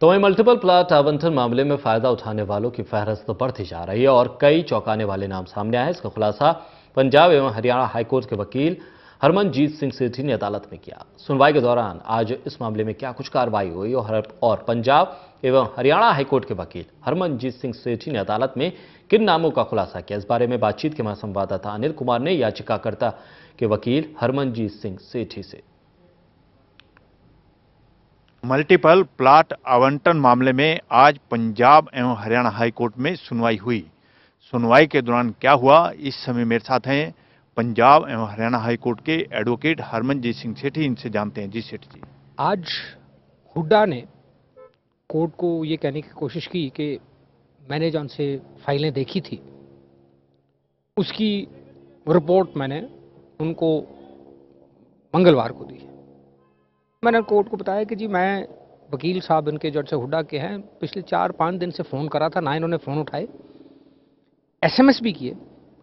तो वहीं multiple plot आवंटन मामले में फायदा उठाने वालों की फहरिस्त बढ़ती जा रही है और कई चौंकाने वाले नाम सामने आए। इसका खुलासा पंजाब एवं हरियाणा हाईकोर्ट के वकील हरमनजीत सिंह सेठी ने अदालत में किया। सुनवाई के दौरान आज इस मामले में क्या कुछ कार्रवाई हुई और पंजाब एवं हरियाणा हाईकोर्ट के वकील हरमनजीत सिंह सेठी ने अदालत में किन नामों का खुलासा किया, इस बारे में बातचीत के हमारे संवाददाता अनिल कुमार ने याचिकाकर्ता के वकील हरमनजीत सिंह सेठी से। मल्टीपल प्लॉट आवंटन मामले में आज पंजाब एवं हरियाणा हाईकोर्ट में सुनवाई हुई। सुनवाई के दौरान क्या हुआ, इस समय मेरे साथ हैं पंजाब एवं हरियाणा हाईकोर्ट के एडवोकेट हरमनजीत सिंह सेठी। इनसे जानते हैं। जी सेठी जी, आज हुड्डा ने कोर्ट को ये कहने की कोशिश की कि मैंने जो उनसे फाइलें देखी थी उसकी रिपोर्ट मैंने उनको मंगलवार को दी। मैंने कोर्ट को बताया कि जी मैं वकील साहब इनके जो से हुड्डा के हैं, पिछले 4-5 दिन से फ़ोन करा था, ना इन्होंने फ़ोन उठाए, एसएमएस भी किए,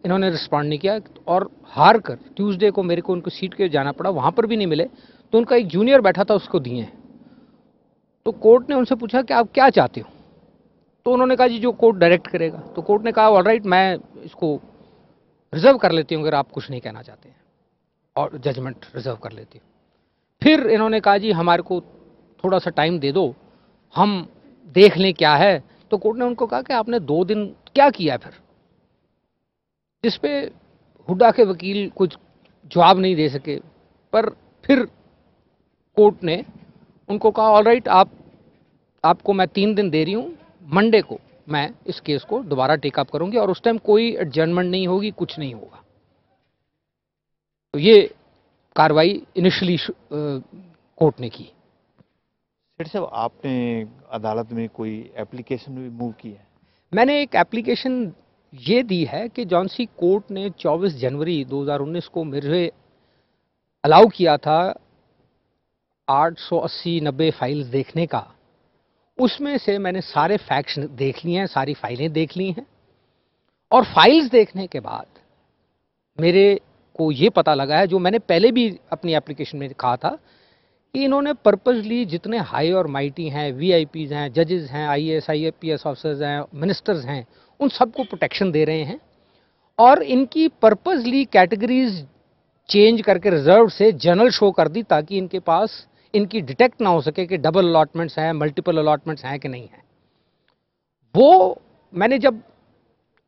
इन्होंने रिस्पॉन्ड नहीं किया और हार कर ट्यूसडे को मेरे को उनको सीट के जाना पड़ा, वहाँ पर भी नहीं मिले तो उनका एक जूनियर बैठा था उसको दिए हैं। तो कोर्ट ने उनसे पूछा कि आप क्या चाहते हो, तो उन्होंने कहा जी जो कोर्ट डायरेक्ट करेगा। तो कोर्ट ने कहा ऑलराइट, मैं इसको रिजर्व कर लेती हूँ अगर आप कुछ नहीं कहना चाहते हैं, और जजमेंट रिजर्व कर लेती हूँ। फिर इन्होंने कहा जी हमारे को थोड़ा सा टाइम दे दो, हम देख लें क्या है। तो कोर्ट ने उनको कहा कि आपने 2 दिन क्या किया फिर, जिस पे हुड्डा के वकील कुछ जवाब नहीं दे सके। पर फिर कोर्ट ने उनको कहा ऑलराइट, आपको मैं 3 दिन दे रही हूँ, मंडे को मैं इस केस को दोबारा टेकअप करूंगी और उस टाइम कोई एडजर्नमेंट नहीं होगी, कुछ नहीं होगा। तो ये कार्रवाई इनिशियली कोर्ट ने की। सेठी साहब, आपने अदालत में कोई एप्लीकेशन भी मूव की है? मैंने एक एप्लीकेशन ये दी है कि जौन सी कोर्ट ने 24 जनवरी 2019 को मुझे अलाउ किया था 880-90 फाइल्स देखने का, उसमें से मैंने सारे फैक्ट्स देख लिए हैं, सारी फाइलें देख ली हैं। और फाइल्स देखने के बाद मेरे को ये पता लगा है, जो मैंने पहले भी अपनी एप्लीकेशन में कहा था, कि इन्होंने पर्पसली जितने हाई और माइटी हैं, वीआईपीज हैं, जजेस हैं, आईएएस आईपीएस ऑफिसर्स हैं, मिनिस्टर्स हैं, उन सबको प्रोटेक्शन दे रहे हैं और इनकी पर्पसली कैटेगरीज चेंज करके रिजर्व से जनरल शो कर दी ताकि इनके पास इनकी डिटेक्ट ना हो सके कि डबल अलॉटमेंट्स हैं, मल्टीपल अलॉटमेंट्स हैं कि नहीं है। वो मैंने जब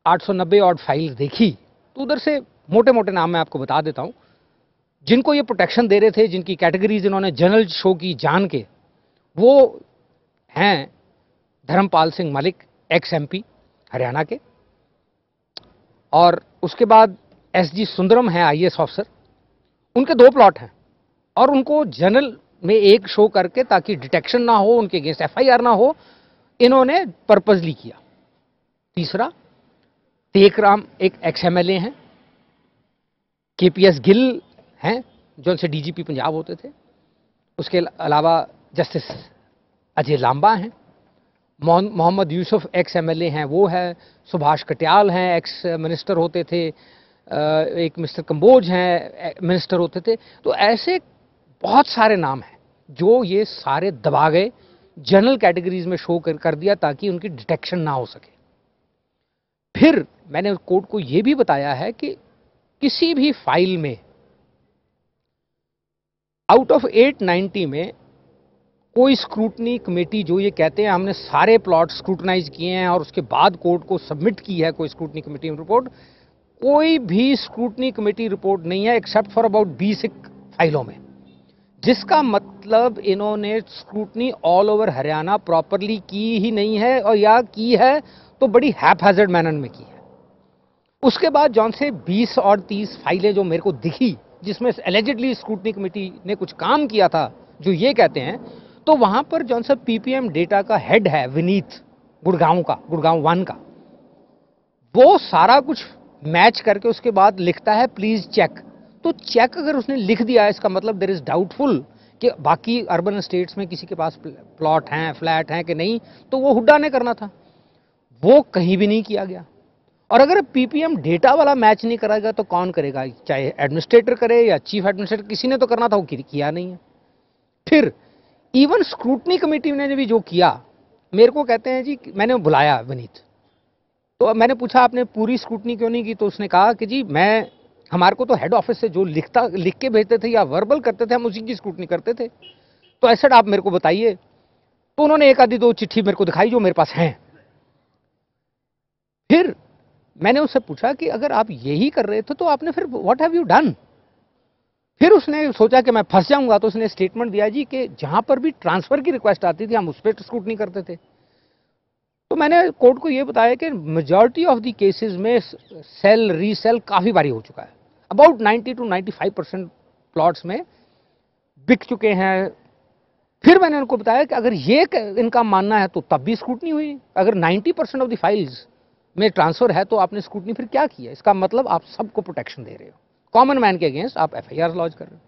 890 ऑड फाइल्स देखी तो उधर से मोटे मोटे नाम मैं आपको बता देता हूं जिनको ये प्रोटेक्शन दे रहे थे, जिनकी कैटेगरीज इन्होंने जनरल शो की जान के। वो हैं धर्मपाल सिंह मलिक, एक्स एमपी हरियाणा के, और उसके बाद एसजी सुंदरम है आईएएस ऑफिसर, उनके 2 प्लॉट हैं और उनको जनरल में एक शो करके ताकि डिटेक्शन ना हो, उनके अगेंस्ट एफआईआर ना हो, इन्होंने पर्पसली किया। तीसरा, टेकराम एक एक्सएमएलए हैं, केपीएस गिल हैं जो उनसे डीजीपी पंजाब होते थे, उसके अलावा जस्टिस अजय लांबा हैं, मोहम्मद यूसुफ एक्स एमएलए हैं, वो है, सुभाष कटियाल हैं, एक्स मिनिस्टर होते थे, एक मिस्टर कंबोज हैं, मिनिस्टर होते थे। तो ऐसे बहुत सारे नाम हैं जो ये सारे दबा गए, जनरल कैटेगरीज में शो कर दिया ताकि उनकी डिटेक्शन ना हो सके। फिर मैंने कोर्ट को ये भी बताया है कि किसी भी फाइल में आउट ऑफ 890 में कोई स्क्रूटनी कमेटी जो ये कहते हैं हमने सारे प्लॉट स्क्रूटनाइज किए हैं और उसके बाद कोर्ट को सबमिट की है कोई स्क्रूटनी कमेटी रिपोर्ट, कोई भी स्क्रूटनी कमेटी रिपोर्ट नहीं है एक्सेप्ट फॉर अबाउट 20 फाइलों में, जिसका मतलब इन्होंने scrutiny all over Haryana properly की ही नहीं है, और या की है तो बड़ी हैपहैजर्ड मैनर में की है। उसके बाद जौन से 20 और 30 फाइलें जो मेरे को दिखी जिसमें एलिजिडली स्क्रूटनी कमेटी ने कुछ काम किया था जो ये कहते हैं, तो वहां पर जौन सा पीपीएम डेटा का हेड है विनीत गुड़गांव का, गुड़गांव 1 का, वो सारा कुछ मैच करके उसके बाद लिखता है प्लीज चेक। तो चेक अगर उसने लिख दिया है, इसका मतलब देयर इज डाउटफुल कि बाकी अर्बन स्टेट्स में किसी के पास प्लॉट हैं, फ्लैट हैं कि नहीं, तो वो हुड्डा ने करना था, वो कहीं भी नहीं किया गया। और अगर पीपीएम डेटा वाला मैच नहीं कराएगा तो कौन करेगा, चाहे एडमिनिस्ट्रेटर करे या चीफ एडमिनिस्ट्रेटर, किसी ने तो करना था, वो किया नहीं है। फिर इवन स्क्रूटनी कमेटी ने भी जो किया मेरे को कहते हैं जी मैंने बुलाया विनीत, तो मैंने पूछा आपने पूरी स्क्रूटनी क्यों नहीं की, तो उसने कहा कि जी हमारे को तो हेड ऑफिस से जो लिख के भेजते थे या वर्बल करते थे हम उसी की स्क्रूटनी करते थे, तो ऐसा आप मेरे को बताइए। तो उन्होंने एक आधी दो चिट्ठी मेरे को दिखाई जो मेरे पास हैं। फिर मैंने उससे पूछा कि अगर आप यही कर रहे थे तो आपने फिर व्हाट हैव यू डन। फिर उसने सोचा कि मैं फंस जाऊंगा, तो उसने स्टेटमेंट दिया जी कि जहां पर भी ट्रांसफर की रिक्वेस्ट आती थी हम उस पर स्क्रूटनी करते थे। तो मैंने कोर्ट को यह बताया कि मेजॉरिटी ऑफ द केसेस में सेल रीसेल काफी बारी हो चुका है, अबाउट 90 to 95% प्लॉट्स में बिक चुके हैं। फिर मैंने उनको बताया कि अगर ये इनका मानना है तो तब भी स्क्रूटनी हुई, अगर 90% ऑफ द फाइल्स में ट्रांसफर है तो आपने स्क्रूटनी फिर क्या किया, इसका मतलब आप सबको प्रोटेक्शन दे रहे हो, कॉमन मैन के अगेंस्ट आप एफआईआर लॉन्च कर रहे हो।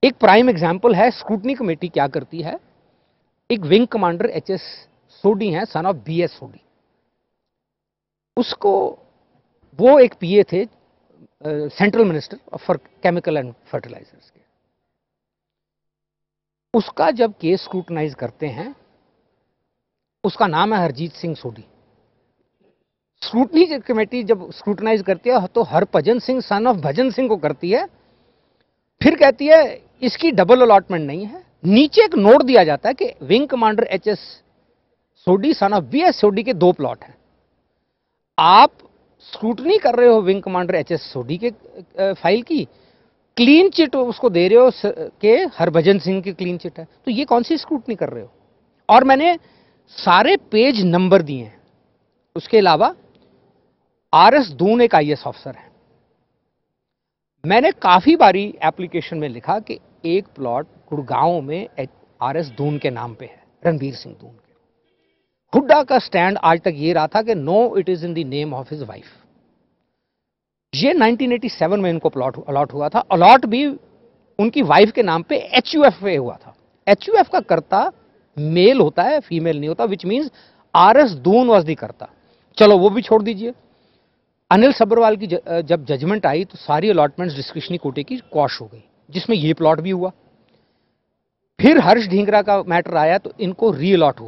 एक प्राइम एग्जांपल है स्क्रूटनी कमेटी क्या करती है। एक विंग कमांडर एचएस सोडी है, सन ऑफ बीएस सोडी, उसको वो एक पीए थे central minister for chemical and fertilisers के। उसका जब केस स्क्रूटनाइज करते हैं, उसका नाम है हरजीत सिंह सोडी। स्क्रूटनी कमेटी जब स्क्रूटनाइज करती है तो हरभजन सिंह सन ऑफ भजन सिंह को करती है। फिर कहती है इसकी डबल अलॉटमेंट नहीं है। नीचे एक नोट दिया जाता है कि wing commander HS Sodhi son of BS Sodhi के 2 प्लॉट हैं। आप स्क्रूटनी कर रहे हो विंग कमांडर एचएस सोडी के फाइल की, क्लीन चिट उसको दे रहे हो कि हरभजन सिंह की क्लीन चिट है, तो ये कौन सी स्क्रूटनी कर रहे हो। और मैंने सारे पेज नंबर दिए हैं। उसके अलावा आरएस दून एक आईएएस ऑफिसर है। मैंने काफी बारी एप्लीकेशन में लिखा कि एक प्लॉट गुड़गांव में आरएस दून के नाम पे है, रणबीर सिंह दून के। हुड्डा का स्टैंड आज तक ये रहा था कि no it is in the name of his wife. ये 1987 में इनको प्लॉट अलॉट हुआ था, अलॉट भी उनकी वाइफ के नाम पे एचयूएफ पे हुआ था। एचयूएफ का कर्ता मेल होता है, फीमेल नहीं होता, which means RS Doon was the कर्ता। चलो वो भी छोड़ दीजिए। अनिल सब्रवाल की जब जजमेंट आई तो सारी अलॉटमेंट्स डिस्क्रिशनरी कोटे की क्वॉश हो गई, जिसमें ये प्लॉट भी हुआ। फिर हर्ष ढींगरा का मैटर आया तो इनको रीअलॉट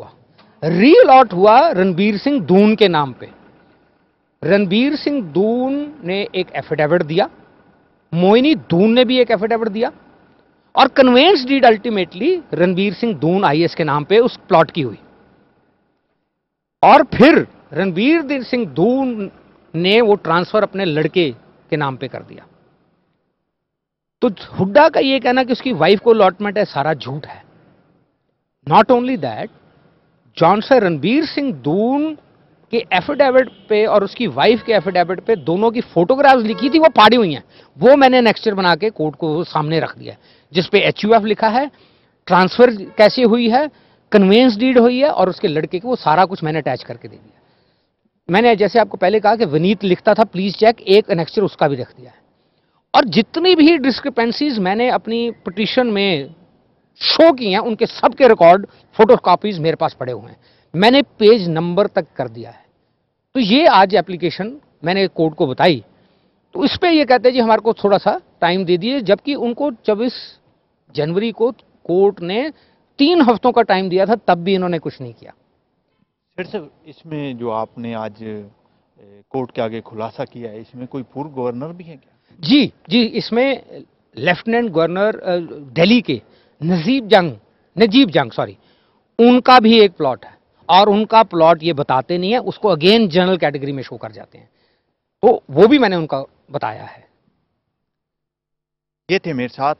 हुआ रणबीर सिंह दून के नाम पे। रणबीर सिंह दून ने एक एफिडेविट दिया, मोइनी दून ने भी एक एफिडेविट दिया, और convenance deed ultimately Ranbir Singh Doon IAS के नाम पे उस प्लॉट की हुई। और फिर रणबीर सिंह दून ने वो ट्रांसफर अपने लड़के के नाम पे कर दिया। तो हुड्डा का ये कहना कि उसकी वाइफ को अलॉटमेंट है, सारा झूठ है। Not only that, Johnson Ranbir Singh Doon के एफिडेविट पे और उसकी वाइफ के एफिडेविट पे दोनों की फोटोग्राफ्स लिखी थी, वो फाड़ी हुई हैं। वो मैंने नेक्स्चर बना के कोर्ट को सामने रख दिया, जिसपे एचयूएफ लिखा है, ट्रांसफर कैसे हुई है, कन्वेंस डीड हुई है, और उसके लड़के को वो सारा कुछ मैंने अटैच करके दे दिया। मैंने जैसे आपको पहले कहा कि विनीत लिखता था प्लीज चेक, एक एनेक्चर उसका भी रख दिया है। और जितनी भी डिस्क्रिपेंसीज मैंने अपनी पिटीशन में शो की हैं, उनके सबके रिकॉर्ड फोटोकॉपीज मेरे पास पड़े हुए हैं। मैंने पेज नंबर तक कर दिया है। तो ये आज एप्लीकेशन मैंने कोर्ट को बताई, तो इस पे ये कहते हैं जी हमारे को थोड़ा सा टाइम दे दिए, जबकि उनको 24 जनवरी को कोर्ट ने 3 हफ्तों का टाइम दिया था, तब भी इन्होंने कुछ नहीं किया। सर, इसमें जो आपने आज कोर्ट के आगे खुलासा किया है, इसमें कोई पूर्व गवर्नर भी है क्या? जी, इसमें लेफ्टिनेंट गवर्नर दिल्ली के नजीब जंग उनका भी एक प्लॉट है, और उनका प्लॉट ये बताते नहीं है, उसको अगेन जनरल कैटेगरी में शो कर जाते हैं, तो वो भी मैंने उनका बताया है। ये थे मेरे साथ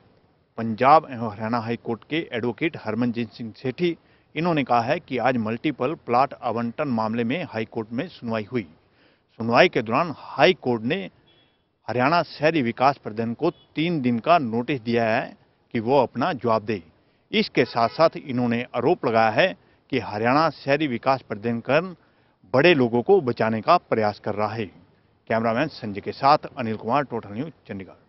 पंजाब एवं हरियाणा हाई कोर्ट के एडवोकेट हरमनजीत सिंह सेठी। इन्होंने कहा है कि आज मल्टीपल प्लॉट आवंटन मामले में हाई कोर्ट में सुनवाई हुई। सुनवाई के दौरान हाई कोर्ट ने हरियाणा शहरी विकास प्रबंधन को 3 दिन का नोटिस दिया है कि वो अपना जवाब दे। इसके साथ साथ इन्होंने आरोप लगाया है कि हरियाणा शहरी विकास प्राधिकरण बड़े लोगों को बचाने का प्रयास कर रहा है। कैमरामैन संजय के साथ अनिल कुमार, टोटल न्यूज़, चंडीगढ़।